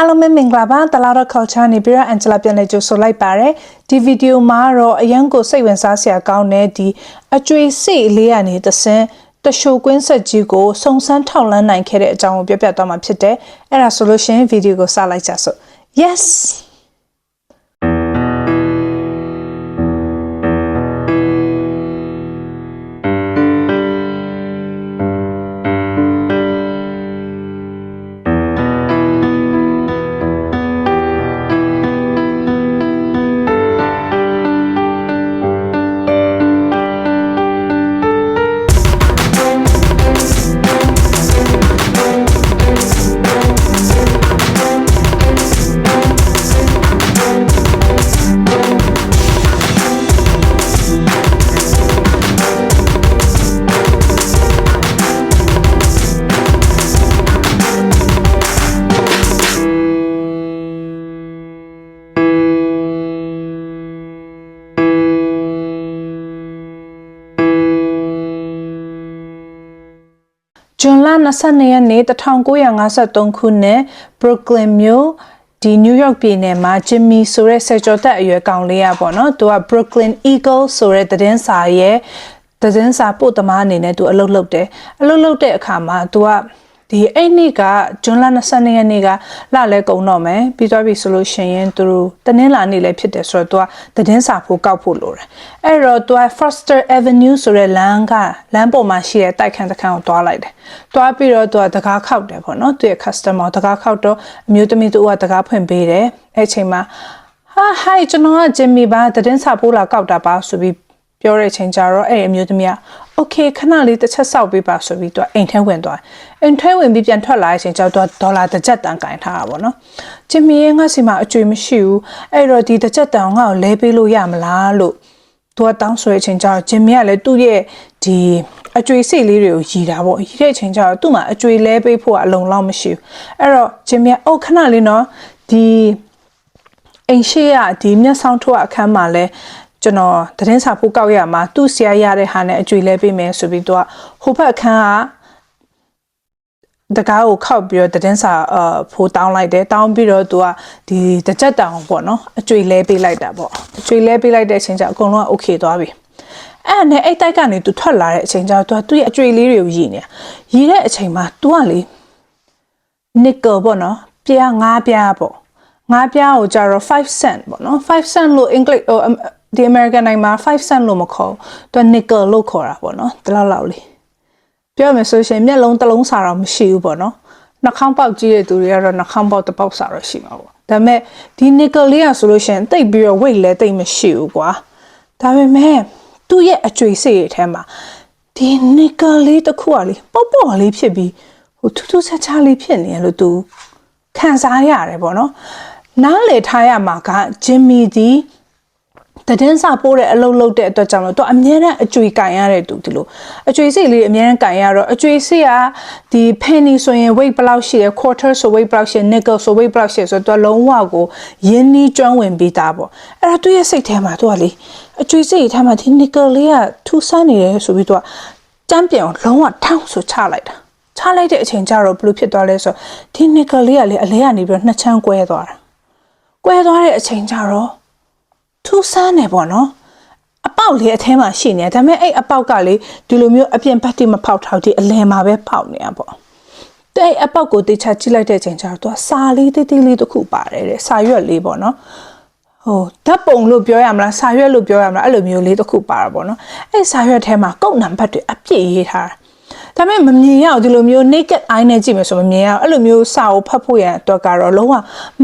အားလုံးပဲမင်္ဂလာပါတလာတော့ culture နေပြီးတော့ Angela ပြန်လည်ကြိုဆိုလိုက်ပါတယ်ဒီဗီဒီယိုမှာတော့အရန်ကိုစိတ်ဝင်စားစရာကောင်းတဲ့ဒီအကျွေးစိတ်လေးရနေသစင်တရှိုကွင်းဆက်ကြီးကိုစုံစမ်းထောက်လှမ်းနိုင်ခဲ့တဲ့အကြောင်းကိုပြောပြသွားမှာဖြစ်တယ်အဲ့ဒါဆိုလို့ရှိရင်ဗီဒီယိုကိုစလိုက်ကြစို့ yesဇွန်လ22ရက်နေ့1953ခုနှစ် Brooklyn မြို့ဒီ New York ပြည်နယ်မှာ Jimmy ဆိုတဲ့ဆယ်ကျော်သက်အရွယ်ကောင်လေးอ่ะပေါ့နော်သူက Brooklyn Eagle ဆိုတဲ့သတင်းစာရဲ့သတင်းစာပို့သမားအနေနဲ့သူအလုပ်လုပ်တယ်အလုပ်လုပ်တဲ့အခါမှာသူကဒီအဲ့နေ့ကဇွန်လ22ရက်နေ့ကလလဲကုန်တော့မယ်ပြီးသွားပြီဆိုလို့ရှိရင်သူတို့တနင်္လာနေ့လည်းဖြစ်တယ်ဆိုတော့သူကသတင်းစာဖို့ကောက်ဖို့လိုတယ်အဲ့တော့သူက Foster Avenue ဆိုတဲ့လမ်းပေါ်မှာရှိတဲ့တိုက်ခန်းတစ်ခန်းကိုတွားလိုက်တယ်တွားပြီးတော့သူကတကားခောက်တယ်ပေါ့နော်သူရဲ့ customer တကားခောက်တော့အမျိုးသမီးသူကတကားဖွင့်ပေးတယ်အဲ့ချိန်မှာhi ကျွန်တော်က Jimmy ပါသတင်းစာပို့လာကောက်တာပါဆိုပြီးပြောတဲ့အချိန်ကျတော့အဲ့အမျိုးသမီးက okay ခဏလေးတစ်ချက်စောက်ပေးပါဆိုပြီးသူကအိမ်ထဲဝင်သွားအိမ်ထဲဝင်ပြီးပြန်ထွက်လာတဲ့အချိန်ကျတော့ဒေါ်လာတစ်ကျပ်တန်ကင်ထားတာပေါ့နော်ဂျင်မီရဲ့ငါစီမှာအကျွေမရှိဘူးအဲ့တော့ဒီတစ်ကျပ်တန်ငါ့ကိုလဲပေးလို့ရမလားလို့သူကတောင်းဆိုတဲ့အချိန်ကျတော့ဂျင်မီကလည်းသူ့ရဲ့ဒီအကျွေစိတ်လေးတွေကိုရည်တာပေါ့ရည်တဲ့အချိန်ကျတော့သူ့မှာအကျွေလဲပေးဖို့အလုံလောက်မရှိဘူးအဲ့တော့ဂျင်မီကအိုးခဏလေးနော်ဒီအိမ်ရှိရဒီမျက်စောင်းထိုးအခန်းမှာလဲကျွန်တော်သတင်းစာဖို့ကောက်ရမှာသူ့ဆရာရတဲ့ဟာနဲ့အကျွေလဲပေးမယ်ဆိုပြီးသူကဟိုဘက်အခန်းကတကားကိုခောက်ပြီးတော့သတင်းစာဖို့တောင်းလိုက်တယ်တောင်းပြီးတော့သူကဒီတစ်ချက်တောင်ပေါ့နော်အကျွေလဲပေးလိုက်တာပေါ့အကျွေလဲပေးလိုက်တဲ့အချိန်ကျအကုန်လုံးကโอเคသွားပြီအဲ့နဲ့အဲ့တိုက်ကနေသူထွက်လာတဲ့အချိန်ကျတော့သူ့ရဲ့အကျွေလေးတွေကိုရည်နေရည်တဲ့အချိန်မှာသူကလေနီကယ်ပေါ့နော်ပြား5ပြားပေါ့5ပြားကိုကျတော့5 cent ပေါ့နော်5 cent လို့အင်္ဂလိပ်ဒီ American နိုင်ငံမှာ5 cent လို့မခေါ်သူ nickel လို့ခေါ်တာပေါ့နော်ဒီလောက်လေးပြောမယ်ဆိုရှင်မျက်လုံးတစ်လုံးစာတော့မရှိဘူးပေါ့နော်နှာခေါင်းပေါက်ကြီးတဲ့သူတွေကတော့နှာခေါင်းပေါက်တစ်ပေါက်စာတော့ရှိမှာပေါ့ဒါပေမဲ့ဒီ nickel လေးอ่ะဆိုလို့ရှင်တိတ်ပြီးတော့ weight လဲတိတ်မရှိဘူးကွာဒါပေမဲ့သူ့ရဲ့အကျွေစိတ်ရဲ့အထဲမှာဒီ nickel လေးတစ်ခုอ่ะလေပေါ့လေးဖြစ်ပြီးဟိုထူးထူးခြားခြားလေးဖြစ်နေရလို့သူခံစားရတယ်ပေါ့နော်နားလေထားရမှာက Jimmy ဒီသတင်းစာပို့တဲ့အလုပ်လုပ်တဲ့အတွက်ကြောင့်လို့သူအမြဲတမ်းအကျွေကင်ရတဲ့သူဒီလိုအကျွေစိတ်လေးအမြဲတမ်းကင်ရတော့အကျွေစိတ်ကဒီ penny ဆိုရင် weight ဘယ်လောက်ရှိလဲ quarter ဆို weight ဘယ်လောက်ရှိ nickel ဆို weight ဘယ်လောက်ရှိဆိုတော့သူလုံးဝကိုရင်းနှီးကျွမ်းဝင်ပြီးသားပေါ့အဲ့ဒါသူရဲ့စိတ်ထဲမှာသူကလေအကျွေစိတ်ထဲမှာဒီ nickel လေးကထူးဆန်းနေတယ်ဆိုပြီးသူကတမ်းပြန်လုံးဝထောင်းဆိုချလိုက်တာချလိုက်တဲ့အချိန်ကျတော့ဘယ်လိုဖြစ်သွားလဲဆိုဒီ nickel လေးကလေအလဲကနေပြီးတော့နှစ်ချမ်းကွဲသွားတာကွဲသွားတဲ့အချိန်ကျတော့ထူးဆန်းနေပေါ့နော်အပေါက်လေးအထဲမှာရှိနေတယ်ဒါပေမဲ့အဲ့အပေါက်ကလေဒီလိုမျိုးအပြင်ဘက်တိမဖောက်ထောက်ဒီအလယ်မှာပဲဖောက်နေတာပေါ့တဲ့အဲ့အပေါက်ကိုတေချာကြည့်လိုက်တဲ့အချိန်ကျတော့သူကစာလေးတိတိလေးတစ်ခုပါတယ်တဲ့စာရွက်လေးပေါ့နော်ဟိုဓာတ်ပုံလို့ပြောရမလားစာရွက်လို့ပြောရမလားအဲ့လိုမျိုးလေးတစ်ခုပါတာပေါ့နော်အဲ့စာရွက်ထဲမှာကုတ်နံပါတ်တွေအပြည့်ရေးထားတာဒါပေမဲ့မမြင်ရအောင်ဒီလိုမျိုး naked eye နဲ့ကြည့်မယ်ဆိုမမြင်ရအောင်အဲ့လိုမျိုးစာကိုဖတ်ဖို့ရန်အတွက်ကတော့လုံးဝ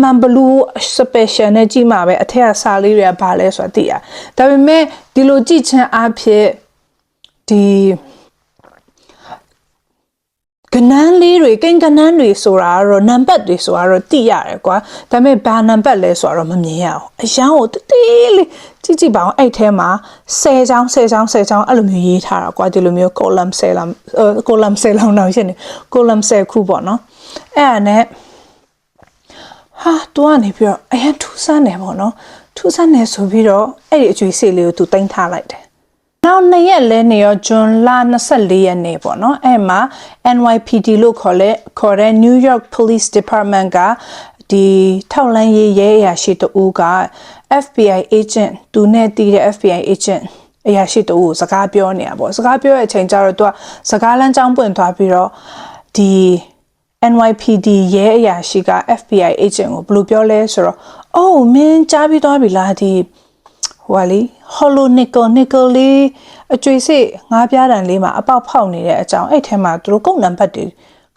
မှန်ဘလူး special နဲ့ကြည့်မှာပဲအထက်ကစာလေးတွေကဘာလဲဆိုတာသိရဒါပေမဲ့ဒီလိုကြည့်ချင်းအဖြစ်ဒီကနန်းလေးတွေကိန်းကနန်းတွေဆိုတာကတော့နံပါတ်တွေဆိုတာတော့သိရတယ်ကွာဒါပေမဲ့ဘာနံပါတ်လဲဆိုတာတော့မမြင်ရအောင်အယောင်ကိုတေးလေးကြည့်ပါအောင်အဲ့ထဲမှာ10ချောင်းအဲ့လိုမျိုးရေးထားတာကွာဒီလိုမျိုး column 10လောက်တော့ရှင်းနေ column 10ခုပေါ့နော်အဲ့ဒါနဲ့ဟာသူကနေပြီးတော့အရင်ထူးဆန်းတယ်ပေါ့နော်ထူးဆန်းတယ်ဆိုပြီးတော့အဲ့ဒီအကျွေးစိတ်လေးကိုသူတင်ထားလိုက်တယ်နောက်2ရက်လဲနေရောဇွန်လ24ရက်နေ့ပေါ့နော်အဲ့မှာ NYPD လို့ခေါ်တဲ့ New York Police Department က ဒီထောက်လန်းရေးရဲအရာရှိတူက FBI agent သူနဲ့တည်တဲ့ FBI agent အရာရှိတူကိုစကားပြောနေတာပေါ့စကားပြောတဲ့အချိန်ကျတော့သူကစကားလမ်းကြောင်းပွင့်သွားပြီးတော့ဒီ NYPD ရဲအရာရှိက FBI agent ကိုဘယ်လိုပြောလဲဆိုတော့အိုးမင်းကြားပြီးသွားပြီလားဒီဟိုကလေ hollow nickel လေးအကျွေစိတ်ငါးပြားတန်လေးမှာအပေါက်ဖောက်နေတဲ့အကြောင်းအဲ့ထဲမှာသူတို့ကုန်နံပါတ်တွေ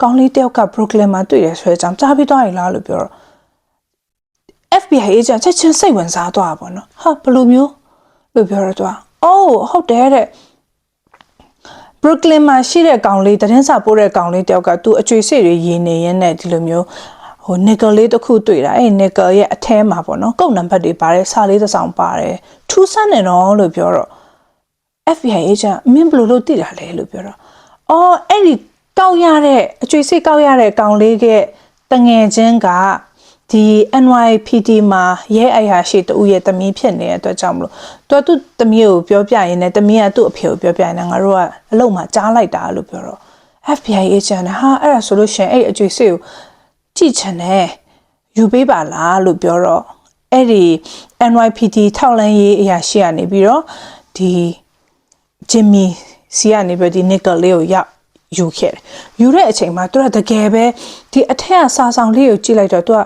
ကောင်းလေးတယောက်က Brooklyn မှာတွေ့ရဆိုတဲ့အကြောင်းကြားပြီးသွားပြီလားလို့ပြောတော့ FBI agent ချက်ချင်းစိတ်ဝင်စားသွားပါဘောနော်ဟာဘယ်လိုမျိုးလို့ပြောတော့သူကအိုးဟုတ်တယ်တဲ့ Brooklyn မှာရှိတဲ့ကောင်လေးသတင်းစာပို့တဲ့ကောင်လေးတယောက်ကသူအကျွေစိတ်တွေရည်နေရင်းနဲ့ဒီလိုမျိုးဟို nickel လေးတစ်ခုတွေ့တာအဲ့ nickel ရဲ့အထဲမှာပေါ့နော်ကုန်နံပါတ်တွေပါတယ်စာလေးတစ်စောင်ပါတယ်ထူးဆန်းနေတော့လို့ပြောတော့ FBI agent မင်းဘယ်လိုလုပ်သိတာလဲလို့ပြောတော့အော်အဲ့ဒီကောက်ရတဲ့အကျွေစိတ်ကောက်ရတဲ့ကောင်လေးကတငယ်ချင်းကဒီ NYPD မှာရဲအရာရှိတူရဲ့တမီးဖြစ်နေတဲ့အတွက်ကြောင့်မလို့သူတမီးကိုပြောပြရင်းနဲ့တမီးကသူ့အဖေကိုပြောပြရင်ငါတို့ကအလုပ်မှာကြားလိုက်တာလို့ပြောတော့ FBI agent ဟာအဲ့ဒါဆိုလို့ရှင်အဲ့အကျွေစိတ်ကိုကြည့်ချင်တယ်ယူပေးပါလားလို့ပြောတော့အဲ့ဒီ NYPD ထောက်လန်းရေးအရာရှိကနေပြီးတော့ဒီ Jimmy စီကနေပြီးဒီ nickel လေးကိုရောက်ယူခဲ့တယ်ယူတဲ့အချိန်မှာသူကတကယ်ပဲဒီအထက်ကစာဆောင်လေးကိုကြည့်လိုက်တော့သူက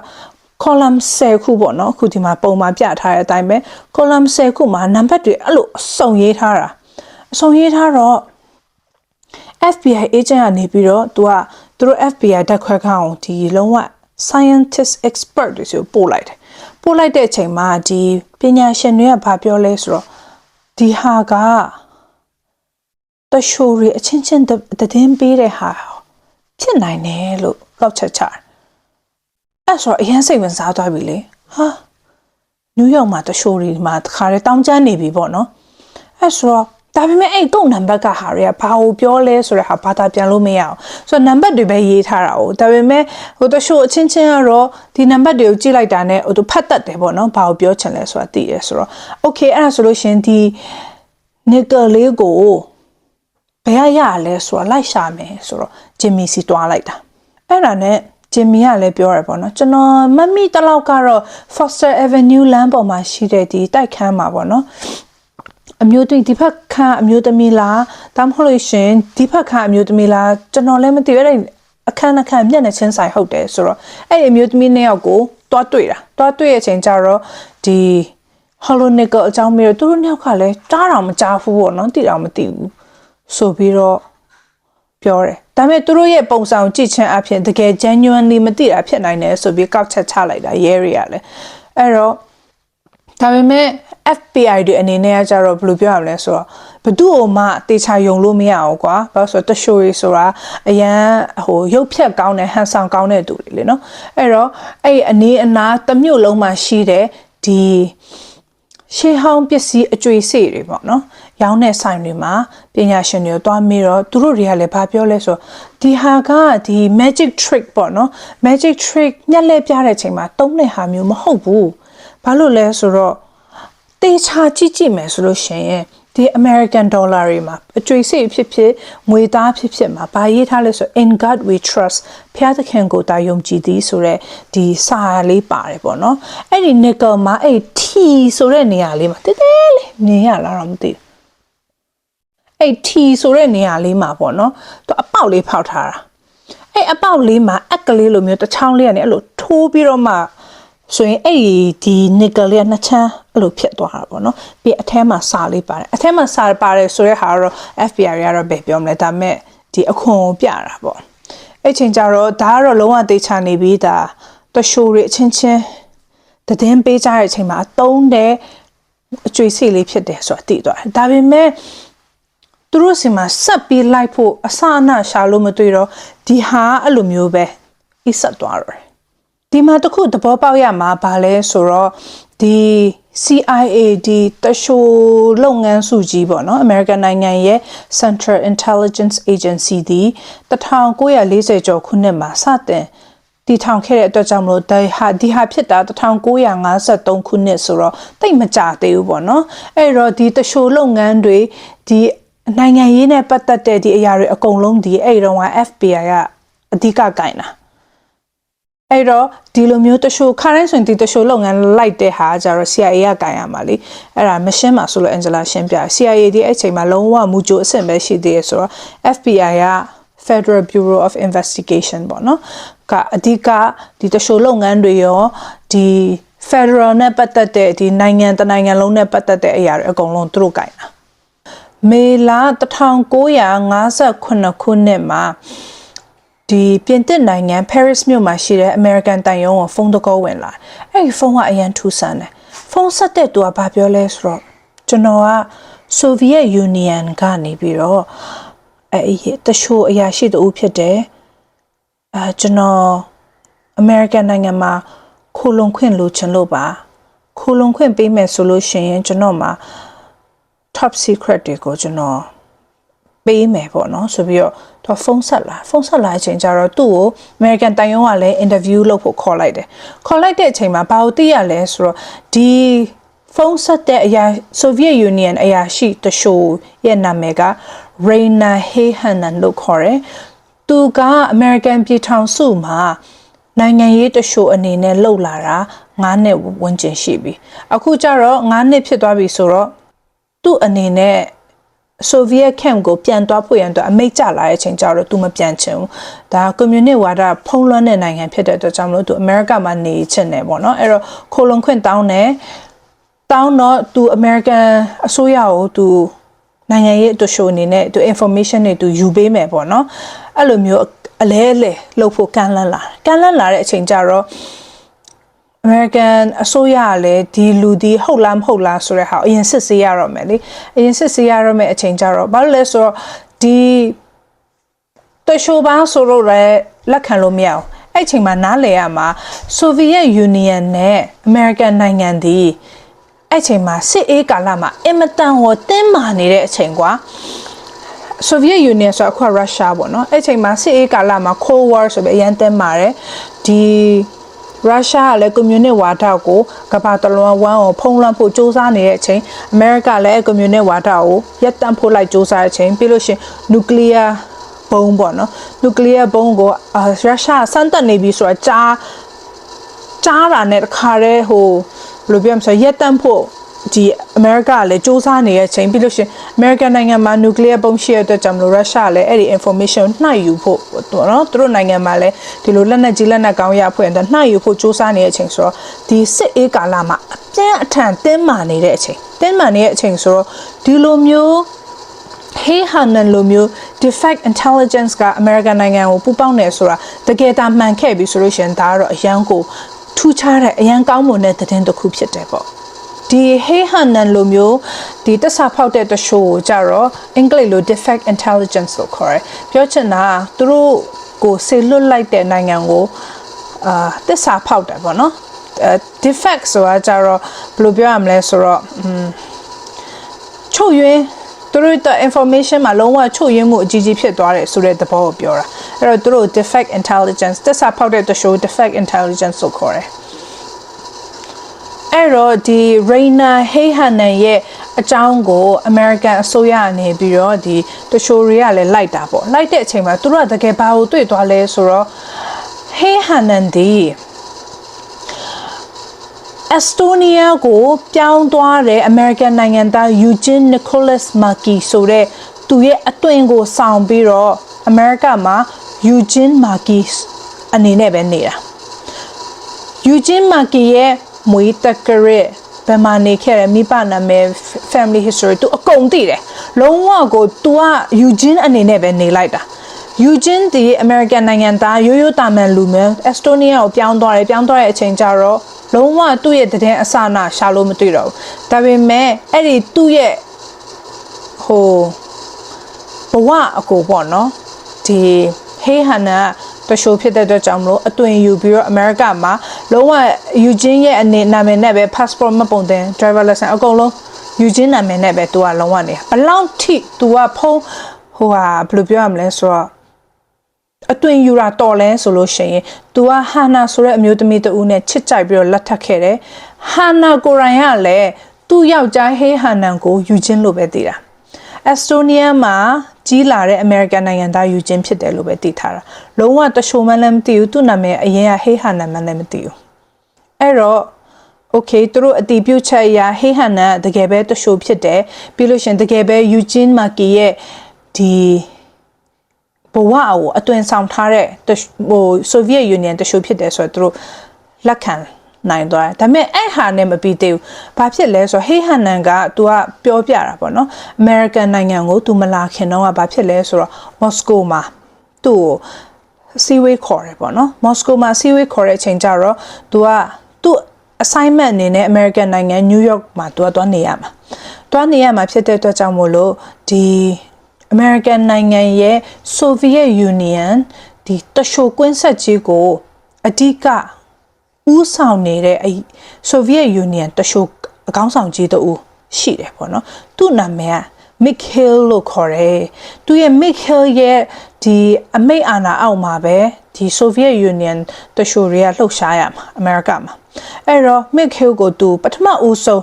column 10ခုပေါ့နော်အခုဒီမှာပုံမှာပြထားတဲ့အတိုင်းပဲ column 10ခုမှာနံပါတ်တွေအဲ့လိုအစုံရေးထားတာအစုံရေးထားတော့ FBI agent ကနေပြီးတော့သူတို့ FBI ဓာတ်ခွဲခန်းကိုဒီလုံးဝ scientist expert တွေဆိုပို့လိုက်တယ်ပို့လိုက်တဲ့အချိန်မှာဒီပညာရှင်တွေကဘာပြောလဲဆိုတော့ဒီဟာကတရှိုးရအချင်းချင်းသတင်းပေးတဲ့ဟာဖြစ်နိုင်တယ်လို့ကောက်ချက်ချတယ်အဲ့ဆိုအရင်စိတ်ဝင်စားသွားပြီလေဟာနယူးယောက်မှာတရှိုးရီမှာတခါတည်းတောင်းကျမ်းနေပြီပေါ့နော်အဲ့ဆိုတော့ဒါပေမဲ့အဲ့ကုတ်နံပါတ်ကဟာတွေကဘာကိုပြောလဲဆိုတဲ့ဟာဘာသာပြန်လို့မရအောင်ဆိုတော့နံပါတ်တွေပဲရေးထားတာ哦ဒါပေမဲ့ဟိုတရှိုးအချင်းချင်းကတော့ဒီနံပါတ်တွေကိုကြည့်လိုက်တာနဲ့ဟိုသူဖတ်တတ်တယ်ပေါ့နော်ဘာကိုပြောချင်လဲဆိုတာသိရဆိုတော့ okay အဲ့ဒါဆိုလို့ရှင်ဒီ nickel လေးကိုဘယ်ရလဲဆိုတော့လိုက်ရှာမယ်ဆိုတော့ဂျင်မီစီတွားလိုက်တာအဲ့ဒါနဲ့ဂျင်မီကလည်းပြောရပေါ့နော်ကျွန်တော်မမီတလောက်ကတော့ Foster Avenue လမ်းပေါ်မှာရှိတဲ့ဒီတိုက်ခန်းမှာပေါ့နော်အမျိုးသမီးဒီဘက်ခန်းအမျိုးသမီးလားဒါမှမဟုတ်လို့ရှင်ဒီဘက်ခန်းအမျိုးသမီးလားကျွန်တော်လည်းမသိဘူးအဲ့အခန်းမျက်နှာချင်းဆိုင်ဟုတ်တယ်ဆိုတော့အဲ့ဒီအမျိုးသမီးနှစ်ယောက်ကိုတွားတွေ့တဲ့အချိန်ကျတော့ဒီ hollow nickel အကြောင်းမျိုးသူတို့နှစ်ယောက်ကလည်းကြားတော့မကြားဘူးပေါ့နော်သိတော့မသိဘူးဆိုပြီးတော့ပြောတယ်ဒါပေမဲ့သူတို့ရဲ့ပုံစံကိုကြည့်ချင်းအဖြစ်တကယ် genuinely မသိတာဖြစ်နိုင်တယ်ဆိုပြီးကောက်ချက်ချလိုက်တာရဲတွေကလည်းအဲ့တော့ဒါပေမဲ့ FBI တွေအနေနဲ့ကကြတော့ဘယ်လိုပြောရမလဲဆိုတော့ဘသူ့ကိုမှတေချာယုံလို့မရအောင်ကွာဘာလို့ဆိုတော့တရှိုးရီဆိုတာအရန်ဟိုရုပ်ဖြတ်ကောင်းတဲ့ဟန်ဆောင်ကောင်းတဲ့သူတွေလေနော်အဲ့တော့အဲ့အနေအနာတစ်မြို့လုံးမှာရှိတဲ့ဒီရှေးဟောင်းပစ္စည်းအကျွေးစေတွေပေါ့နော်ရောင်းတဲ့ဆိုင်တွေမှာပညာရှင်တွေတွားမေးတော့သူတို့တွေကလည်းဘာပြောလဲဆိုဒီဟာကဒီ magic trick ပေါ့နော် magic trick ညက်လဲပြတဲ့အချိန်မှာတုံးတဲ့ဟာမျိုးမဟုတ်ဘူးဘာလို့လဲဆိုတော့တေချာကြည့်မယ်ဆိုလို့ရှိရင်ဒီ American dollar တွေမှာအကျွေးစေဖြစ်ဖြစ်ငွေသားဖြစ်မှာဘာရေးထားလဲဆို in God we trust ဖျားသခင်ကိုတာယုံကြည်သည်ဆိုတဲ့ဒီစာလေးပါတယ်ပေါ့နော်အဲ့ဒီ nickel မှာအဲ့ T ဆိုတဲ့နေရာလေးမှာတဲလေးမြင်ရလားတော့မသိဘူးအဲ့ T ဆိုတဲ့နေရာလေးမှာပေါ့နော်သူအပေါက်လေးဖောက်ထားတာအဲ့အပေါက်လေးမှာအက်ကလေးလိုမျိုးတစ်ချောင်းလေးကနေအဲ့လိုထိုးပြီးတော့မှဆိုရင်အဲ့ဒီ nickel လေးကနှစ်ချမ်းအဲ့လိုဖြစ်သွားတာပေါ့နော်ပြီးအထဲမှာစာလေးပါတယ်အထဲမှာစာပါတယ်ဆိုတဲ့ဟာတော့ FBI ရတော့ပဲပြောမလဲဒါပေမဲ့ဒီအခွန်ကိုပြတာပေါ့အဲ့ချိန်ကျတော့ဒါကတော့လုံးဝသေချာနေပြီးဒါတရှိုးရအချင်းချင်းသတင်းပေးကြတဲ့အချိန်မှာအတုံးတဲ့အကျွေးစိတ်လေးဖြစ်တယ်ဆိုတာသိသွားတယ်ဒါပေမဲ့သူတို့စီမှာဆက်ပြီးလိုက်ဖို့အစအနရှာလို့မတွေ့တော့ဒီဟာအဲ့လိုမျိုးပဲအစ်ဆက်သွားတယ်ဒီမှာတခုသဘောပေါက်ရမှာဗာလဲဆိုတော့ဒီ CIA ဒီတရှိုးလုပ်ငန်းစုကြီးပေါ့နော် American နိုင်ငံရဲ့ Central Intelligence Agency ဒီ1940ကျော်ခုနှစ်မှာစတင်တည်ထောင်ခဲ့တဲ့အတွက်ကြောင့်မလို့ဒီဟာဖြစ်တာ1953ခုနှစ်ဆိုတော့တိတ်မကြသေးဘူးပေါ့နော်အဲ့တော့ဒီတရှိုးလုပ်ငန်းတွေဒီနိုင်ငံရေးနဲ့ပတ်သက်တဲ့ဒီအရာတွေအကုန်လုံးဒီအဲ့တော့က FBI ကအဓိကကင်တာ အဲ့တော့ဒီလိုမျိုးတရှိုခါတိုင်းဆိုရင်ဒီတရှိုလုပ်ငန်းလိုက်တဲ့ဟာကြတော့ CIA ကကန်ရမှာလေအဲ့ဒါမရှင်းပါဆိုလို့ Angela ရှင်းပြ CIA ဒီအဲ့ချိန်မှာလုံးဝမူကြိုအဆင့်ပဲရှိသေးရဆိုတော့ FBI က Federal Bureau of Investigation ပေါ့နော်ကအဓိကဒီတရှိုလုပ်ငန်းတွေရောဒီ Federal နဲ့ပတ်သက်တဲ့ဒီနိုင်ငံတနိုင်ငံလုံးနဲ့ပတ်သက်တဲ့အရာတွေအကုန်လုံးသူတို့ကန်တာမေလ1958ခုနှစ်မှာဒီပြင်သစ်နိုင်ငံ Paris မြို့မှာရှိတဲ့ American တန်ယုံကိုဖုန်းတကောဝင်လာအဲ့ဒီဖုန်းကအရန်ထူးဆန်းတယ်ဖုန်းဆက်တဲ့သူကဘာပြောလဲဆိုတော့ကျွန်တော်က Soviet Union ကနေပြီးတော့အဲ့တချို့အရာရှိတူဖြစ်တယ်ကျွန်တော် American နိုင်ငံမှာခိုလုံခွင့်လိုချင်လို့ပါခိုလုံခွင့်ပေးမယ်ဆိုလို့ရှိရင်ကျွန်တော်မှာ top secret တွေကိုကျွန်တော်ပေးမယ်ပေါ့နော်ဆိုပြီးတော့ဖုန်းဆက်လာအချိန်ကျတော့သူ့ကို American တန်ယုံကလည်း interview လုပ်ဖို့ခေါ်လိုက်တယ်ခေါ်လိုက်တဲ့အချိန်မှာဘာလို့သိရလဲဆိုတော့ဒီဖုန်းဆက်တဲ့အရာ Soviet Union အရာရှိတရှို့ရဲ့နာမည်က Raina Hayhanen လို့ခေါ်တယ်သူက American ပြည်ထောင်စုမှာနိုင်ငံရေးတရှို့အနေနဲ့လှုပ်လာတာ9နှစ်ဝန်းကျင်ရှိပြီအခုကျတော့9နှစ်ဖြစ်သွားပြီဆိုတော့သူ့အနေနဲ့ဆိုဗီယက်camp ကိုပြန်သွားဖို့ရန်အတွက်အမိတ်ကျလာတဲ့အချိန်ကျတော့သူမပြန်ချင်ဘူးဒါကွန်မြူနစ်ဝါဒဖုံးလွှမ်းတဲ့နိုင်ငံဖြစ်တဲ့အတွက်ကြောင့်မလို့သူအမေရိကမှာနေချင်တယ်ပေါ့နော်အဲ့တော့ခိုလုံခွင့်တောင်းတော့သူအမေရိကန်အစိုးရကိုသူနိုင်ငံရေးအတွက်ရှိုးအနေနဲ့သူ information တွေသူယူပေးမယ်ပေါ့နော်အဲ့လိုမျိုးအလဲလှုပ်ဖို့ကန့်လန့်လာတဲ့အချိန်ကျတော့American အစိုးရကလည်းဒီလူဒီဟုတ်လားမဟုတ်လားဆိုတဲ့ဟာအရင်စစ်ဆေးရတော့မယ်လေအရင်စစ်ဆေးရတော့မယ်အချိန်ကျတော့ဘာလို့လဲဆိုတော့ဒီတရှိုးပါဆိုတော့လည်းလက်ခံလို့မရအောင်အဲ့ချိန်မှာနားလည်ရမှာ Soviet Union နဲ့ American နိုင်ငံဒီအဲ့ချိန်မှာစစ်အေးကာလမှာအင်မတန်ဟောတင်းမာနေတဲ့အချိန်ကွာ Soviet Union ဆိုအခုရုရှားပေါ့နော်အဲ့ချိန်မှာစစ်အေးကာလမှာ Cold War ဆိုပြီးအရင်တင်းမာတယ်ဒီရုရှားကလည်းကွန်မြူနစ်ဝါဒကိုကမ္ဘာတလွှားဝမ်းကိုဖုံးလွှမ်းဖို့စ조사နေတဲ့အချိန်အမေရိကလည်းကွန်မြူနစ်ဝါဒကိုရပ်တန့်ဖို့လိုက်စ조사တဲ့အချိန်ပြီးလို့ရှိရင်နျူကလ িয়ার ဘုံပေါ့နော်နျူကလ িয়ার ဘုံကိုရုရှားစမ်းသပ်နေပြီဆိုတာကြားတာနဲ့တခါတည်းဟိုဘယ်လိုပြောမလဲရပ်တန့်ဖို့ဒီအမေရိကလည်းစ조사နေတဲ့အချိန်ပြီးလို့ရှိရင်အမေရိကန်နိုင်ငံမှာနျူကလ িয়ার ဘုံရှိတဲ့အတွက်ကြောင့်မလို့ရုရှားလည်းအဲ့ဒီ information နှိုက်ယူဖို့ပေါ့နော်သူတို့နိုင်ငံမှာလည်းဒီလိုလက်နက်ကြီးလက်နက်ကောင်းရဖွင့်တဲ့နှိုက်ယူဖို့စ조사နေတဲ့အချိန်ဆိုတော့ဒီစစ်အေးကာလမှာအပြင်းအထန်တင်းမာနေတဲ့အချိန်ဆိုတော့ဒီလိုမျိုး Hayhanen လိုမျိုး defect intelligence က American နိုင်ငံကိုပူးပေါင်းနေဆိုတာတကယ်တာမှန်ခဲ့ပြီဆိုလို့ရှိရင်ဒါကတော့အရန်ကိုထူးခြားတဲ့အရန်ကောင်းမွန်တဲ့သတင်းတစ်ခုဖြစ်တယ်ပေါ့ဒီ Hayhanen လိုမျိုးဒီတက်စာဖောက်တဲ့တရှိုးကိုကြတော့အင်္ဂလိပ်လို defect intelligence လို့ခေါ်တယ်ပြောချင်တာသူတို့ကိုဆေလွတ်လိုက်တဲ့နိုင်ငံကိုတက်စာဖောက်တယ်ပေါ့နော်defect ဆိုတာကြတော့ဘယ်လိုပြောရမလဲဆိုတော့ချုပ်ယွင်းသူတို့တဲ့ information မှာလုံးဝချုပ်ယွင်းမှုအကြီးကြီးဖြစ်သွားတယ်ဆိုတဲ့သဘောကိုပြောတာအဲ့တော့သူတို့ defect intelligence တက်စာဖောက်တဲ့တရှိုး defect intelligence လို့ခေါ်တယ်အဲ့တော့ဒီ Raina Hayhanen ရဲ့အကြောင်းကို American အစိုးရအနေပြီးတော့ဒီတရှိုးတွေကလည်းလိုက်တာပေါ့လိုက်တဲ့အချိန်မှာသူတို့ကတကယ်ဘာကိုတွေ့သွားလဲဆိုတော့ Hayhanen ဒီ Estonia ကိုပြောင်းသွားတဲ့ American နိုင်ငံသား Eugene Nicholas Markey ဆိုတဲ့သူရဲ့အသွင်ကိုဆောင်ပြီးတော့ America မှာ Eugene Markey အနေနဲ့ပဲနေတာ Eugene Markey ရဲ့မွေးတက္ကရာဘယ်မှာနေခဲ့တယ်မိဘနာမည် family history သူအကုန်သိတယ်လုံးဝကို तू က Eugene အနေနဲ့ပဲနေလိုက်တာ Eugene ဒီ American နိုင်ငံသားရိုးရိုးတာမန်လူမျိုး Estonia ကိုပြောင်းသွားတဲ့အချိန်ကျတော့လုံးဝသူ့ရဲ့တဲ့အစအနရှာလို့မတွေ့တော့ဘူးဒါပေမဲ့အဲ့ဒီသူ့ရဲ့ဟိုဘဝအကိုပေါ့နော်ဒီ Hayhanen တရှိုးဖြစ်တဲ့အတွက်ကြောင့်မလို့အသွင်ယူပြီးတော့အမေရိကမှာလုံးဝ Eugene ရဲ့အနေနာမည်နဲ့ပဲ passport မှတ်ပုံတင် driver license အကုန်လုံး Eugene နာမည်နဲ့ပဲ तू ကလုံးဝနေဘလောက်ထိ तू ကဖုန်းဟိုဟာဘယ်လိုပြောရမလဲဆိုတော့အသွင်ယူတာတော်လဲဆိုလို့ရှိရင် तू က Hana ဆိုတဲ့အမျိုးသမီးတူနဲ့ချစ်ကြိုက်ပြီးတော့လက်ထပ်ခဲ့တယ် Hana ကိုရိုင်းကလည်းသူ့ယောက်ျား Hayhanen ကို Eugene လို့ပဲသိတာ Estonia မှာကြီးလာတဲ့ American နိုင်ငံသားယူချင်းဖြစ်တယ်လို့ပဲသိထားတာလုံးဝတရှိုးမှလည်းမသိဘူးသူ့နာမည်အရင်က Hey Hanan မှလည်းမသိဘူးအဲ့တော့ okay သူတို့အတီးပြုတ်ချက်အရာ Hey Hanan တကယ်ပဲတရှိုးဖြစ်တယ်ပြီးလို့ရှင်တကယ်ပဲ Eugene Maki ရဲ့ဒီဘဝကိုအသွင်ဆောင်ထားတဲ့ဟို Soviet Union တရှိုးဖြစ်တယ်ဆိုတော့သူတို့လက်ခံနိုင်သွားတယ်ဒါပေမဲ့အဲ့ဟာနဲ့မပြီးသေးဘူးဘာဖြစ်လဲဆိုတော့ Hey Hanan က तू ကပြောပြတာပေါ့နော် American နိုင်ငံကို तू မလာခင်တော့ဘာဖြစ်လဲဆိုတော့ Moscow မှာသူ့ကိုစီဝေးခေါ်တယ်ပေါ့နော် Moscow မှာစီဝေးခေါ်တဲ့အချိန်ကျတော့ तू ကသူ့ assignment အနေနဲ့ American နိုင်ငံ New York မှာ तू ကသွားနေရမှာဖြစ်တဲ့အတွက်ကြောင့်မို့လို့ဒီ American နိုင်ငံရဲ့ Soviet Union ဒီတရှိုကွင်းဆက်ကြီးကိုအဓိကဦးဆောင်နေတဲ့ Soviet Union တရှိုအကောင်းဆောင်ကြီးတူရှိတယ်ပေါ့နော်သူ့နာမည်က Mikhail လို့ခေါ်တယ်သူရဲ့ Mikhail ရဲ့ဒီအမိတ်အာဏာအောက်မှာပဲဒီ Soviet Union တရှိုတွေကလှုပ်ရှားရမှာအမေရိကမှာအဲ့တော့ Mikhail ကိုသူပထမဦးဆုံး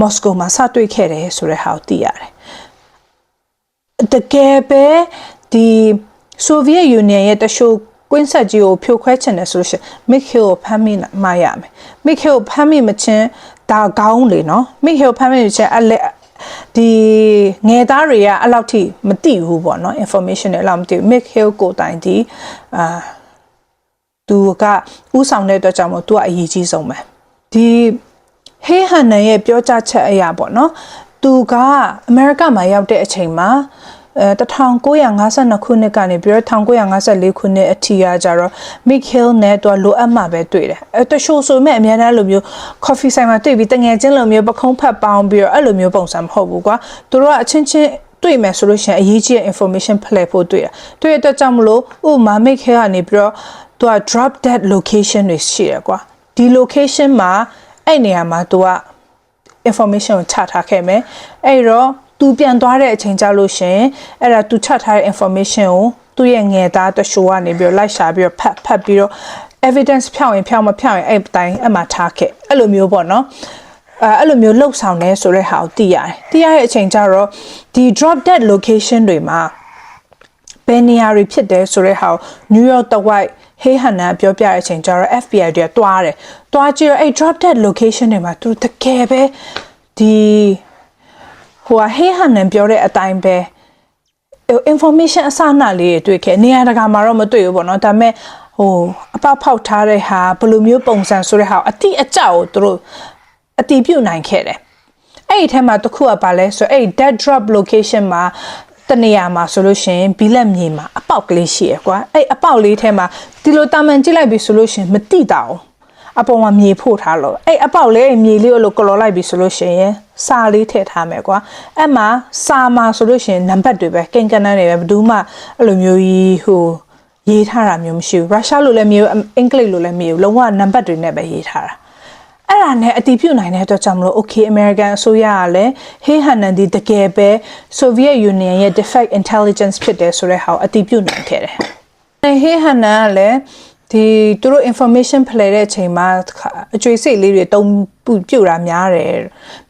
Moscow မှာစတွေ့ခဲ့တယ်ဆိုတဲ့ဟာကိုသိရတယ်တကယ်ပဲဒီ Soviet Union ရဲ့တရှိုကွင်းဆက်ကြီးကိုဖြိုခွဲချင်တယ်ဆိုလို့ရှိရင် Mikhail ကိုဖမ်းမိမှရမယ် Mikhail ကိုဖမ်းမိမချင်းဒါကောင်းလေနော် Mikhail ကိုဖမ်းမိမချင်းဒီငယ်သားတွေကအဲ့လောက်ထိမသိဘူးပေါ့နော် information တွေအဲ့လောက်မသိဘူး Mikhail ကိုတိုင်ဒီသူကဥဆောင်တဲ့အတွက်ကြောင့်မို့သူကအရေးကြီးဆုံးပဲဒီ Hey Hanan ရဲ့ပြောကြားချက်အရာပေါ့နော်သူကအမေရိကမှာရောက်တဲ့အချိန်မှာ1952ခုနှစ်ကနေပြီးတော့1954ခုနှစ်အထိကကြတော့ Mikhail နဲ့သူလိုအပ်မှပဲတွေ့တယ်တချို့ဆိုမဲ့အများအားလိုမျိုး coffee ဆိုင်မှာတွေ့ပြီးတငယ်ချင်းလိုမျိုးပခုံးဖတ်ပေါင်းပြီးတော့အဲ့လိုမျိုးပုံစံမဟုတ်ဘူးကွာသူတို့ကအချင်းချင်းတွေ့မယ်ဆိုလို့ရှိရင်အရေးကြီးတဲ့ information ဖလှယ်ဖို့တွေ့တဲ့အတွက်ကြောင့်မလို့ဥမာ Mikhail ကနေပြီးတော့သူက drop dead location တွေရှိရကွာဒီ location မှာအဲ့နေရာမှာသူက information ကိုချထားခဲ့မယ်အဲ့တော့သူပြန်သွားတဲ့အချိန်ကြလို့ရှင်အဲ့ဒါသူချထားတဲ့ information ကိုသူ့ရဲ့ငယ်သားတရှိုးကနေပြီးတော့လိုက်ရှာပြီးတော့ဖတ်ပြီးတော့ evidence ဖြောင်းရင်ဖြောင်းမဖြောင်းရင်အဲ့တိုင်းအမှထားခဲ့အဲ့လိုမျိုးပေါ့နော်အဲ့လိုမျိုးလှုပ်ဆောင်နေဆိုတဲ့ဟာကိုသိရတဲ့အချိန်ကျတော့ဒီ drop dead location တွေမှာဘယ်နေရာတွေဖြစ်တယ်ဆိုတဲ့ဟာကို New York တဝိုက် Hey Hanan ပြောပြတဲ့အချိန်ကျတော့ FBI တွေတွားကြည့်တော့အဲ့ drop dead location တွေမှာသူတကယ်ပဲဒီဟို Hey Hanan ပြောတဲ့အတိုင်းပဲ information အစအနလေးတွေတွေ့ခဲ့နေရာတကာမှာတော့မတွေ့ဘူးပေါ့နော်ဒါပေမဲ့ဟိုအပေါက်ဖောက်ထားတဲ့ဟာဘယ်လိုမျိုးပုံစံဆိုတဲ့ဟာအတိအကျကိုသူတို့အတိပြုတ်နိုင်ခဲ့တယ်အဲ့ဒီထဲမှာတစ်ခုကပါလဲဆိုအဲ့ dead drop location မှာတနေရာမှာဆိုလို့ရှိရင်ဘီလက်မြေမှာအပေါက်ကလေးရှိရကွာအဲ့အပေါက်လေးထဲမှာဒီလိုတာမန်ကြည့်လိုက်ပြီဆိုလို့ရှိရင်မတိတာအောင်အပေါ်မှာမြေဖို့ထားလို့အဲ့အပေါက်လေးမြေလေးကိုလို့ကလော်လိုက်ပြီဆိုလို့ရှိရင်စာလေးထည့်ထားမယ်ကွာအဲ့မှာစာမှာဆိုလို့ရှိရင်နံပါတ်တွေပဲကိန်းကနန်းတွေပဲဘယ်သူမှအဲ့လိုမျိုးကြီးဟိုရေးထားတာမျိုးမရှိဘူးရုရှားလိုလည်းမဟုတ်အင်္ဂလိပ်လိုလည်းမဟုတ်လုံးဝနံပါတ်တွေနဲ့ပဲရေးထားတာအဲ့ဒါနဲ့အတီးပြုတ်နိုင်တဲ့အတွက်ကြောင့်မလို့ okay American အစိုးရကလည်း Hey Hanan ဒီတကယ်ပဲ Soviet Union ရဲ့ defect intelligence ဖြစ်တယ်ဆိုတဲ့ဟာကိုအတီးပြုတ်နိုင်ခဲ့တယ်။ Hey Hanan ကလည်းဒီသူတို့ information ဖလှယ်တဲ့အချိန်မှာအကျွေးစိတ်လေးတွေတုံးပြုတ်တာများတယ်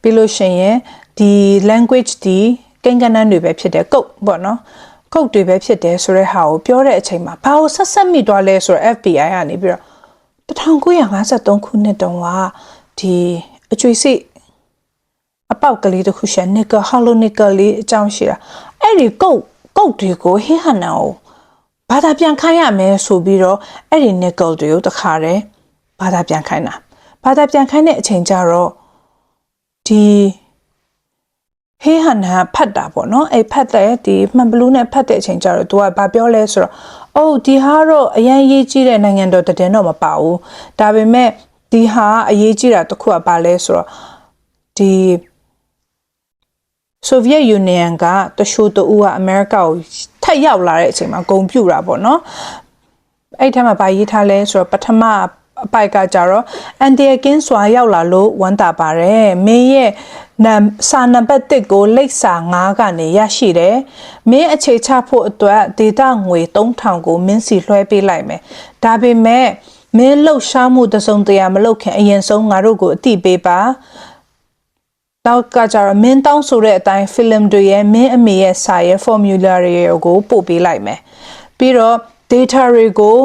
ပြီးလို့ရှိရင်ဒီ language ဒီကိန်းကနန်းတွေပဲဖြစ်တယ်ကုတ်ပေါ့နော်ကုတ်တွေပဲဖြစ်တယ်ဆိုတဲ့ဟာကိုပြောတဲ့အချိန်မှာဘာလို့ဆက်မိသွားလဲဆိုတော့ FBI ကနေပြီးတော့1953ခုနှစ်တုန်းကဒီအကျွေးစိတ်အပေါက်ကလေးတစ်ခုရှာ nickel hollow nickel လေးအကြောင်းရှိတာအဲ့ဒီကုတ်တွေကို Hey Hanan ကိုဘာသာပြန်ခိုင်းရမယ်ဆိုပြီးတော့အဲ့ဒီ nickel တွေကိုတခါတည်းဘာသာပြန်ခိုင်းတဲ့အချိန်ကျတော့ဒီ Hey Hanan ဖတ်တာပေါ့နော်အဲ့ဖတ်တဲ့ဒီမှန်ဘလူးနဲ့ဖတ်တဲ့အချိန်ကျတော့ तू ကဘာပြောလဲဆိုတော့အိုးဒီဟာတော့အရင်ရေးကြည့်တဲ့နိုင်ငံတော်တည်တော့မပါဘူးဒါပေမဲ့ဒီဟာအရေးကြီးတာတစ်ခုကဘာလဲဆိုတော့ဒီ Soviet Union ကတရှိုးတူကအမေရိကကိုထပ်ရောက်လာတဲ့အချိန်မှာဂုံပြူတာပေါ့နော်အဲ့ထက်မှာဗာရေးထားလဲဆိုတော့ပထမအပိုက်ကကြတော့အန်တီယကင်းစွာရောက်လာလို့ဝမ်းသာပါတယ်မင်းရဲ့စာနံပါတ်1ကိုလိပ်စာ9ကနေရရှိတယ်မင်းအခြေချဖို့အတွက်ဒေတာငွေ3000ကိုမင်းစီလွှဲပေးလိုက်မယ်ဒါပေမဲ့မင်းလှုပ်ရှားမှုတစုံတရာမလုပ်ခင်အရင်ဆုံးငါတို့ကိုအတိပေးပါ နောက်ကကြတော့မင်းတောင်းဆိုတဲ့အတိုင်း film တွေရဲ့မင်းအမေရဲ့စာရဲ့ formula တွေကိုပို့ပေးလိုက်မယ်ပြီးတော့ data တွေကို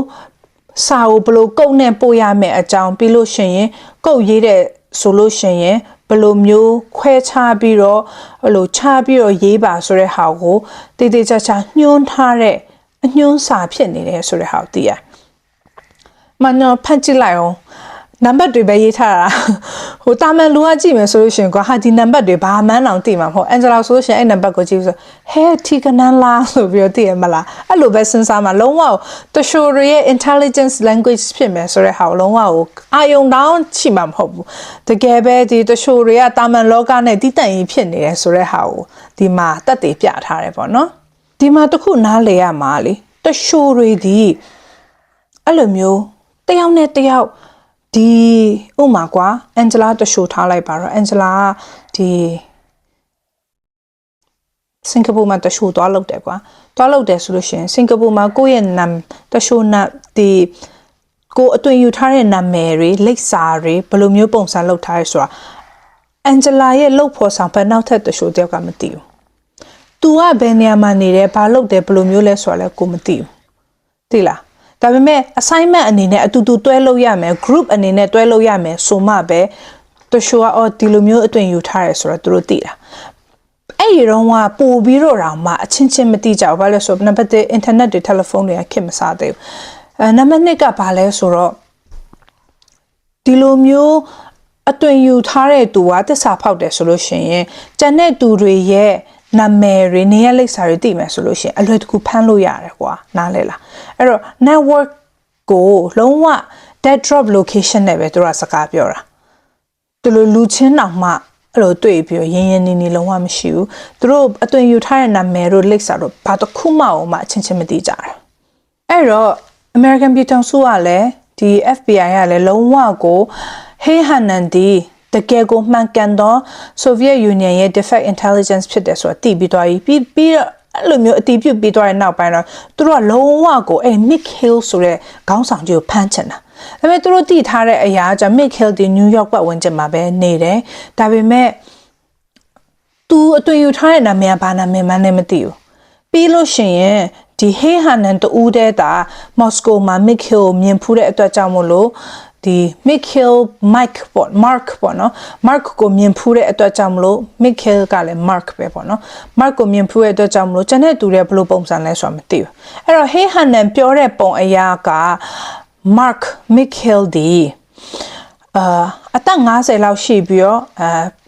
စာကိုဘယ်လိုကုတ်နဲ့ပို့ရမယ်အကြောင်းပြီးလို့ရှိရင်ကုတ်ရေးတဲ့ဆိုလို့ရှိရင်ဘယ်လိုမျိုးခွဲခြားပြီးတော့အဲ့လိုခြားပြီးတော့ရေးပါဆိုတဲ့ဟာကိုတည်တည်ချာချာညွှန်းထားတဲ့အညွှန်းစာဖြစ်နေတယ်ဆိုတဲ့ဟာကိုသိရမနော်ဖတ်ကြည့်လိုက်အောင်နံပါတ်တွေပဲရေးထားတာဟိုတာမန်လူကကြည့်မယ်ဆိုလို့ရှိရင်ကွာဟာဒီနံပါတ်တွေဘာမှန်းအောင်သိမှာမဟုတ်အန်ဂျလာဆိုလို့ရှိရင်အဲ့နံပါတ်ကိုကြည့်ဆိုဟဲထီကနန်းလားဆိုပြီးတော့သိရမလားအဲ့လိုပဲစဉ်းစားမှာလုံးဝတရှိုးရဲ့ intelligence language ဖြစ်မယ်ဆိုတဲ့ဟာကိုလုံးဝကိုအာယုံတောင်းချိမှာမဟုတ်ဘူးတကယ်ပဲဒီတရှိုးတွေကတာမန်လောကနဲ့တိတန့်ရင်ဖြစ်နေတယ်ဆိုတဲ့ဟာကိုဒီမှာတက်တည်ပြထားတယ်ပေါ့နော်ဒီမှာတခုနားလေရမှာလေတရှိုးတွေဒီအဲ့လိုမျိုးတယောက်နဲ့တယောက်ဒီဥမာကွာအန်ဂျလာတရှိုးထားလိုက်ပါတော့အန်ဂျလာဒီစင်ကာပူမှာတရှိုးသွားလုပ်တယ်ကွာသွားလုပ်တယ်ဆိုလို့ရှိရင်စင်ကာပူမှာကိုယ့်ရဲ့နာမ်တရှိုးနာဒီကိုအသွင်ယူထားတဲ့နာမည်တွေလိပ်စာတွေဘယ်လိုမျိုးပုံစံလုပ်ထားရဲဆိုတာအန်ဂျလာရဲ့လုပ်ဖို့ဆောင်ဖက်နောက်ထပ်တရှိုးတယောက်ကမသိဘူး။ तू ကဘယ်နေရာမှာနေတယ်ဘာလုပ်တယ်ဘယ်လိုမျိုးလဲဆိုတာလည်းကိုမသိဘူး။သိလား။ဒါပေမဲ့ assignment အနေနဲ့အတူတူတွဲလုပ်ရမယ် group အနေနဲ့တွဲလုပ်ရမယ်ဆိုမှပဲတရှိုးကအော်ဒီလိုမျိုးအသွင်ယူထားရဲဆိုတော့သူတို့သိတာ။အဲ့ဒီတော့ကပို့ပြီးတော့မှအချင်းချင်းမသိကြဘူးဘာလဲဆိုတော့နံပါတ်1 internet တွေ telephone တွေကခင်မစားသေးဘူးနံပါတ်2ကဘာလဲဆိုတော့ဒီလိုမျိုးအသွင်ယူထားတဲ့သူကတစ္ဆာဖောက်တယ်ဆိုလို့ရှိရင်ကျန်တဲ့သူတွေရဲ့နာမည်တွေနေရာလိပ်စာတွေသိမယ်ဆိုလို့ရှိရင်အလွယ်တကူဖမ်းလို့ရတယ်ကွာနားလဲလားအဲ့တော့ network ကိုလုံးဝ dead drop location နဲ့ပဲသူကစကားပြောတာသူလိုလူချင်းတောင်မှအဲ့လိုတွေ့ပြီးရင်းရင်းနေနေလုံးဝမရှိဘူးသူတို့အသွင်ယူထားတဲ့နာမည်တို့လိပ်စာတို့ဘာတစ်ခုမှအောင်မှအချင်းချင်းမသိကြတာအဲ့တော့ American ပြည်ထောင်စုကလည်းဒီ FBI ကလည်းလုံးဝကိုဟေးဟန်နန်ဒီတကယ်ကိုမှန်ကန်သော Soviet Union ရဲ့ defect intelligence ဖြစ်တယ်ဆိုတာသိပြီးသွားပြီးတော့အဲ့လိုမျိုးအတီးပြုတ်ပြီးသွားတဲ့နောက်ပိုင်းတော့သူတို့ကလုံးဝကိုအဲ့ Mick Hill ဆိုတဲ့ခေါင်းဆောင်ကြီးကိုဖမ်းချင်တာဒါပေမဲ့သူတို့တည်ထားတဲ့အရာကြောင့် Mick Hill ဒီ New York ပတ်ဝန်းကျင်မှာပဲနေတယ်ဒါပေမဲ့သူအသွင်ယူထားတဲ့နာမည်ကဘာနာမည်မှန်းလည်းမသိဘူးပြီးလို့ရှိရင်ဒီဟေးဟန်နန်တူးတဲ့တာမော်စကိုမှာ Mick Hill မြင်ဖူးတဲ့အတွက်ကြောင့်မို့လို့ဒီ Mick Hill Mike ပေါ့ Mark ပေါ့နော် Mark ကိုမြင်ဖူးတဲ့အတွက်ကြောင့်မလို့ Mick Hill ကလည်း Mark ပဲပေါ့နော် Mark ကိုမြင်ဖူးတဲ့အတွက်ကြောင့်မလို့ကျန်တဲ့သူတွေဘယ်လိုပုံစံလဲဆိုတာမသိဘူးအဲ့တော့ Hey Hanan ပြောတဲ့ပုံအရာက Mark Mick Hill ဒီအသက်50လောက်ရှိပြီးတော့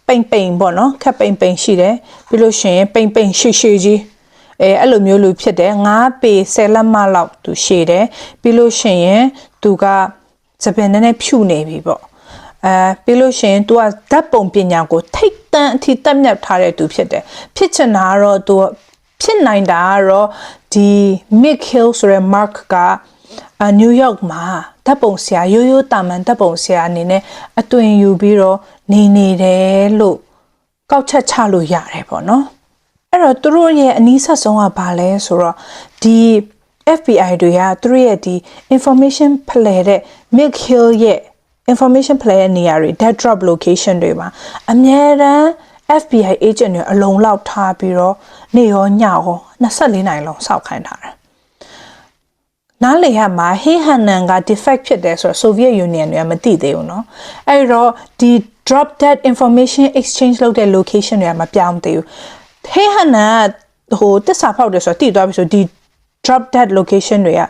ပိန်ပေါ့နော်ခက်ပိန်ရှိတယ်ပြီးလို့ရှိရင်ပိန်ရှည်ကြီးအဲ့လိုမျိုးလူဖြစ်တယ်9ပေ10လက်မလောက်သူရှည်တယ်ပြီးလို့ရှိရင်သူကစပင်နဲ့ဖြူနေပြီပေါ့ပြီးလို့ရှိရင် तू ကဓာတ်ပုံပညာကိုထိတ်တန့်အထိတက်မြောက်ထားတဲ့သူဖြစ်တယ်ဖြစ်ချင်တာကတော့ तू ဖြစ်နိုင်တာကတော့ဒီ Mick Hill ဆိုတဲ့ Mark ကNew York မှာဓာတ်ပုံဆရာရိုးတာမန်ဓာတ်ပုံဆရာအနေနဲ့အသွင်ယူပြီးတော့နေတယ်လို့ကောက်ချက်ချလို့ရတယ်ပေါ့နော်အဲ့တော့သူတို့ရဲ့အနီးဆက်ဆုံးကဘာလဲဆိုတော့ဒီ FBI တွေကသူတို့ရဲ့ဒီ information ဖလှယ်တဲ့ Mick Hill ရဲ့ information ဖလှယ်တဲ့နေရာတွေ dead drop location တွေမှာအများတန်း FBI agent တွေအလုံးလောက်ထားပြီးတော့နေရောညရော24နိုင်လုံးစောင့်ခိုင်းထားတာနားလေရမှာဟေးဟန်နန်က defect ဖြစ်တယ်ဆိုတော့ Soviet Union တွေကမသိသေးဘူးเนาะအဲ့တော့ဒီ drop dead information exchange လုပ်တဲ့ location တွေကမပြောင်းသေးဘူးဟေးဟန်နန်ကဟိုတစ္ဆာဖောက်တယ်ဆိုတော့တည်သွားပြီဆိုဒီ drop dead location တွေက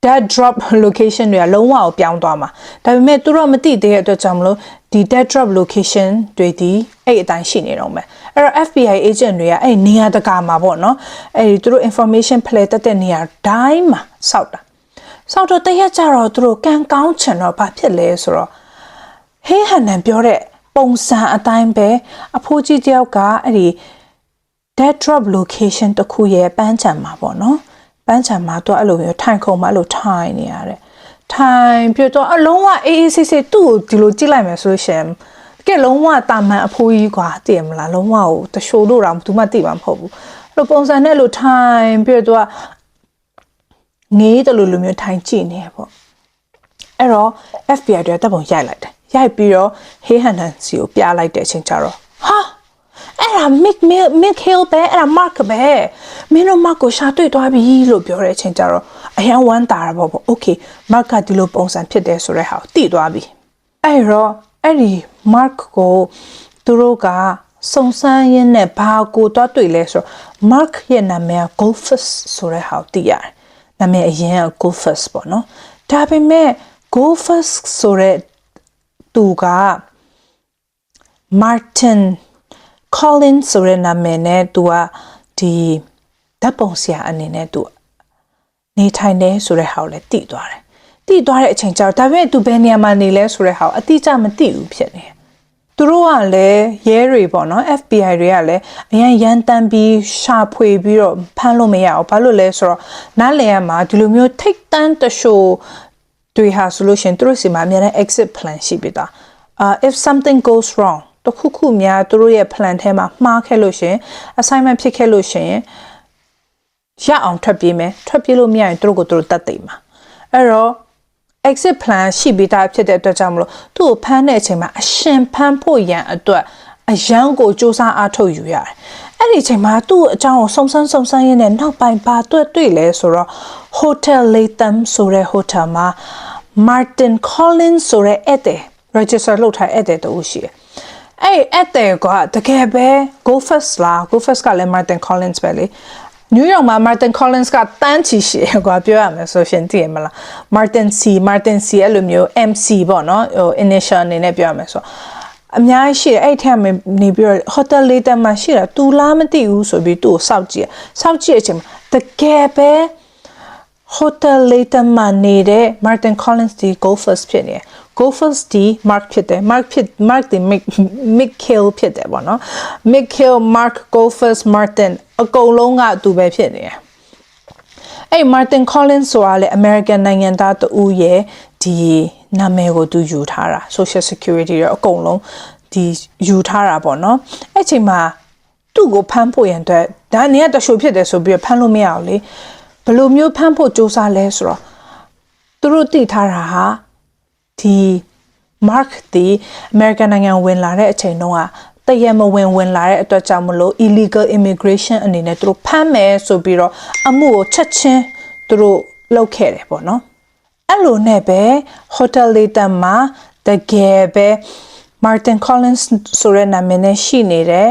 dead drop location တွေကလုံးဝကိုပြောင်းသွားမှာဒါပေမဲ့သူတို့မသိသေးတဲ့အတွက်ကြောင့်မလို့ဒီ dead drop location တွေဒီအဲ့အတိုင်းရှိနေတော့မယ်အဲ့တော့ FBI agent တွေကအဲ့နေရာတကာမှာပေါ့နော်အဲ့ဒီသူတို့ information ဖလှယ်တတ်တဲ့နေရာတိုင်းမှာစောက်တာစောက်တော့တရက်ကြတော့သူတို့ကန်ကောင်းချင်တော့ဘာဖြစ်လဲဆိုတော့ဟေးဟန်နန်ပြောတဲ့ပုံစံအတိုင်းပဲအဖိုးကြီးတယောက်ကအဲ့ဒီ dead drop location တခုရဲ့ပန်းချံမှာပေါ့နော်ပန်းချံမှာတော့အဲ့လိုမျိုးထိုင်ခုံမှာအဲ့လိုထိုင်နေရတယ်ထိုင်ပြတော့အလုံးဝအေးအေးဆေးဆေးသူ့ကိုဒီလိုကြည့်လိုက်မယ်ဆိုလို့ရှိရင်တကယ်လုံးဝတာမန်အဖိုးကြီးကွာသိရမလားလုံးဝကိုတရှိုးလို့တော့ဘူးမှသိမှာမဟုတ်ဘူးအဲ့လိုပုံစံနဲ့လိုထိုင်ပြတော့ငေးတယ်လို့လိုမျိုးထိုင်ကြည့်နေပေါ့အဲ့တော့ FBI တွေတပ်ပုံရိုက်လိုက်တယ်ရိုက်ပြီးတော့ဟေးဟန်ဟန်စီကိုပြလိုက်တဲ့အချိန်ကျတော့ဟာ အဲ့ဒါ Mick Hill ပဲအဲ့ဒါ Mark ပဲမင်းတို့ Mark ကိုရှာတွေ့သွားပြီလို့ပြောတဲ့အချိန်ကျတော့အရန်ဝမ်းတာတာပေါ့ Okay Mark ကဒီလိုပုံစံဖြစ်တယ်ဆိုတဲ့ဟာကိုသိသွားပြီအဲ့တော့အဲ့ဒီ Mark ကိုသူတို့ကစုံစမ်းရင်းနဲ့ဘာကိုတွားတွေ့လဲဆိုတော့ Mark ရဲ့နာမည်က Goldfuss ဆိုတဲ့ဟာကိုသိရတယ်နာမည်အရင်က Goldfuss ပေါ့နော်ဒါပေမဲ့ Goldfuss ဆိုတဲ့သူက Martin Collins ဆိုတဲ့နာမည်နဲ့သူကဒီဓာတ်ပုံဆရာအနေနဲ့သူနေထိုင်တယ်ဆိုတဲ့ဟာကိုလည်းသိသွားတယ်။သိသွားတဲ့အချိန်ကျတော့ဒါပေမဲ့သူဘယ်နေရာမှာနေလဲဆိုတဲ့ဟာကိုအတိအကျမသိဘူးဖြစ်နေတယ်။သူတို့ကလည်းရဲတွေပေါ့နော် FBI တွေကလည်းအရန်တမ်းပြီးရှာဖွေပြီးတော့ဖမ်းလို့မရအောင်ဘာလို့လဲဆိုတော့နားလည်ရမှာဒီလိုမျိုးထိတ်တန်းတရှို့တွေဟာဆိုလို့ရှိရင်သူတို့စီမှာအများနဲ့ exit plan ရှိပြီးသား။ if something goes wrongတခုခုများသူတို့ရဲ့ plan ထဲမှာမှားခဲ့လို့ရှင် assignment ဖြစ်ခဲ့လို့ရှင်ရအောင်ထွက်ပြေးမယ်ထွက်ပြေးလို့မရရင်သူတို့ကိုသူတို့တတ်သိမ်းမှာအဲ့တော့ exit plan ရှိပြီးသားဖြစ်တဲ့အတွက်ကြောင့်မလို့သူ့ကိုဖမ်းတဲ့အချိန်မှာအရှင်ဖမ်းဖို့ရန်အတွက်အရန်ကိုစူးစမ်းအားထုတ်ယူရတယ်အဲ့ဒီအချိန်မှာသူ့အကြောင်းကိုစုံစမ်းရင်းနဲ့နောက်ပိုင်းဘာတွေ့လဲဆိုတော့ Hotel Latham ဆိုတဲ့ hotel မှာ Martin Collins ဆိုတဲ့ဧည့်သည် register လုပ်ထားဧည့်သည်တူရှိတယ်အဲ့အဲ့တဲ့ကတကယ်ပဲ Goldfuss လား Goldfuss ကလည်း Martin Collins ပဲလေနယူးယောက်မှာ Martin Collins ကတန်းချီရှိတယ်ကွာပြောရမယ်ဆိုရှင်သိရမလား Martin C အဲ့လိုမျိုး MC ပေါ့နော်ဟို initial အနေနဲ့ပြောရမယ်ဆိုအများကြီးရှိတယ်အဲ့ထက်နေပြီးတော့ Hotel Latham မှာရှိတာသူလားမသိဘူးဆိုပြီးသူ့ကိုစောင့်ကြည့်အချိန်မှာတကယ်ပဲ Hotel Latham မှာနေတဲ့ Martin Collins ဒီ Goldfuss ဖြစ်နေတယ်Goldfuss ဒီ Mark ဖြစ်တယ် Mark ဒီ Mick Hill ဖြစ်တယ်ပေါ့နော် Mick Hill Mark Goldfuss Martin အကုန်လုံးကသူပဲဖြစ်နေတယ်အဲ့ Martin Collins ဆိုတာလေ American နိုင်ငံသားတူရဲ့ဒီနာမည်ကိုသူယူထားတာ Social Security ရအကုန်လုံးဒီယူထားတာပေါ့နော်အဲ့ချိန်မှာသူ့ကိုဖမ်းဖို့ရန်အတွက်ဒါနေရတရှို့ဖြစ်တယ်ဆိုပြီးဖမ်းလို့မရအောင်လေဘယ်လိုမျိုးဖမ်းဖို့စူးစမ်းလဲဆိုတော့သူတို့သိထားတာဟာဒီ Mark ဒီ American နိုင်ငံဝင်လာတဲ့အချိန်တုန်းကတရမဝင်လာတဲ့အတွက်ကြောင့်မလို့ illegal immigration အနေနဲ့သူတို့ဖမ်းမယ်ဆိုပြီးတော့အမှုကိုချက်ချင်းသူတို့လုပ်ခဲ့တယ်ပေါ့နော်အဲ့လိုနဲ့ပဲ Hotel Latham မှာတကယ်ပဲ Martin Collins ဆိုတဲ့နာမည်နဲ့ရှိနေတဲ့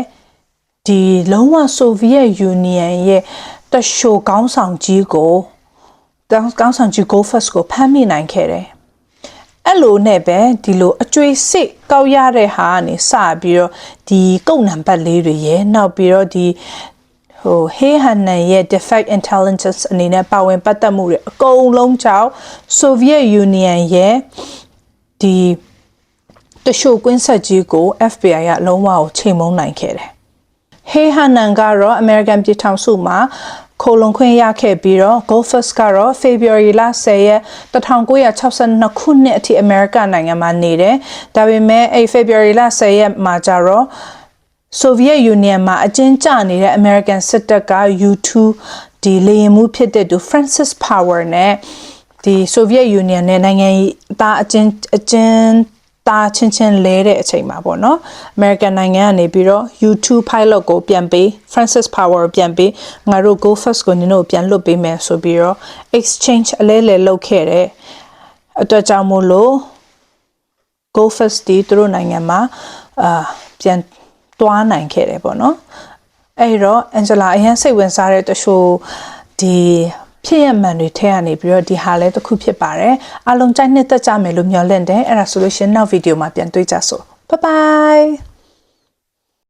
ဒီလုံးဝ Soviet Union ရဲ့တရှိုကောင်းဆောင်ကြီးGoldfuss ကိုဖမ်းမိနိုင်ခဲ့တယ်အဲ့လိုနဲ့ပဲဒီလိုအကျွေးစစ်ကောက်ရတဲ့ဟာကနေစပြီးတော့ဒီကုတ်နံပါတ်လေးတွေရယ်နောက်ပြီးတော့ဒီဟို Hey Hanan ရဲ့ defect intelligence အနေနဲ့ပါဝင်ပတ်သက်မှုတွေအကုန်လုံးကြောင့် Soviet Union ရဲ့ဒီတရှိုကွင်းဆက်ကြီးကို FBI ကလုံးဝကိုချိန်မုံနိုင်ခဲ့တယ် Hey Hanan ကတော့ American ပြည်ထောင်စုမှာခိုလုံခွင့်ရခဲ့ပြီးတော့ Goldfuss ကတော့ February လ 10 ရက် 1962 ခုနှစ်အထိ America နိုင်ငံမှာနေတယ်။ဒါပေမဲ့အဲ့ February လ 10 ရက်မှာကျတော့ Soviet Union မှာအကျဉ်းကျနေတဲ့ American စစ်တပ်က U2 ဒီလေယာဉ်မှုဖြစ်တဲ့သူ Francis Power နဲ့ဒီ Soviet Union နဲ့နိုင်ငံသားအကျဉ်းတာချင်းလဲတဲ့အချိန်မှာပေါ့နော် American နိုင်ငံကနေပြီးတော့ U2 pilot ကိုပြန်ပေး Francis Power ပြန်ပေးငါတို့ Goldfuss ကိုနင်တို့ပြန်လွတ်ပေးမယ်ဆိုပြီးတော့ exchange အလဲလဲလုပ်ခဲ့တဲ့အတွက်ကြောင့်မို့လို့ Goldfuss ဒီသူတို့နိုင်ငံမှာပြန်တွားနိုင်ခဲ့တယ်ပေါ့နော်အဲ့တော့ Angela အရင်စိတ်ဝင်စားတဲ့တချို့ဒီဖြစ်ရမှန်တွေထဲကနေပြီးတော့ဒီဟာလဲတစ်ခုဖြစ်ပါတယ်အားလုံးကြိုက်နှစ်သက်ကြမယ်လို့မျှော်လင့်တယ်အဲ့ဒါဆိုလို့ရှင်နောက်ဗီဒီယိုမှာပြန်တွေ့ကြစို့ bye bye